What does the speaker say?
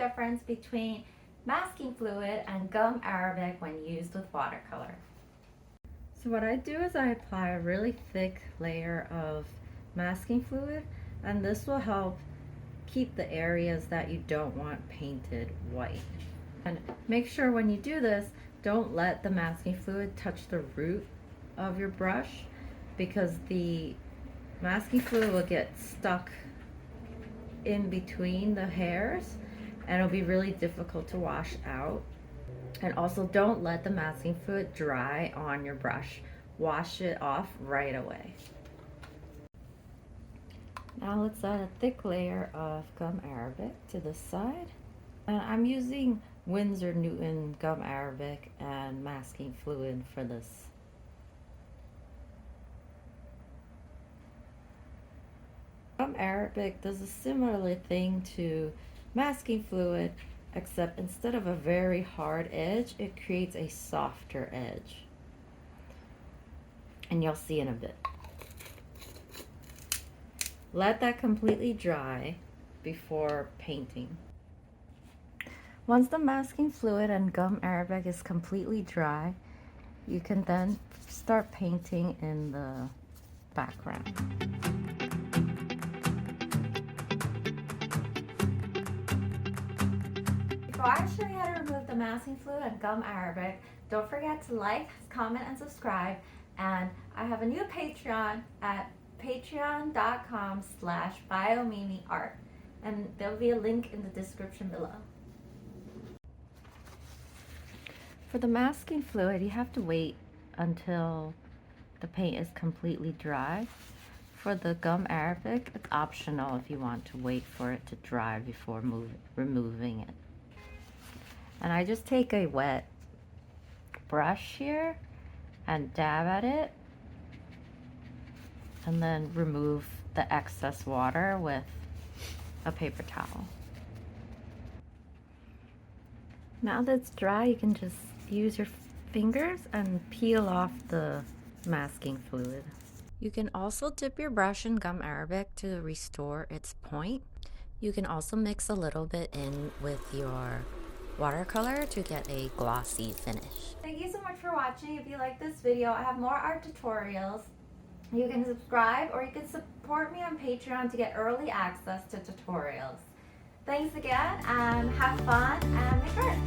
difference between masking fluid and gum arabic when used with watercolor. So what I do is I apply a really thick layer of masking fluid, and this will help keep the areas that you don't want painted white. And make sure when you do this, don't let the masking fluid touch the root of your brush, because the masking fluid will get stuck in between the hairs and it'll be really difficult to wash out. And also don't let the masking fluid dry on your brush. Wash it off right away. Now let's add a thick layer of gum arabic to this side. And I'm using Winsor Newton gum arabic and masking fluid for this. Gum arabic does a similar thing to masking fluid, except instead of a very hard edge, it creates a softer edge. And you'll see in a bit. Let that completely dry before painting. Once the masking fluid and gum arabic is completely dry, you can then start painting in the background. Before I show you how to remove the masking fluid and gum arabic, don't forget to like, comment, and subscribe. And I have a new Patreon at patreon.com/biomimiart, and there'll be a link in the description below. For the masking fluid, you have to wait until the paint is completely dry. For the gum arabic, it's optional if you want to wait for it to dry before removing it. And I just take a wet brush here and dab at it, and then remove the excess water with a paper towel. Now that it's dry, you can just use your fingers and peel off the masking fluid. You can also dip your brush in gum arabic to restore its point. You can also mix a little bit in with your watercolor to get a glossy finish. Thank you so much for watching. If you like this video, I have more art tutorials. You can subscribe, or you can support me on Patreon to get early access to tutorials. Thanks again, and have fun and make art.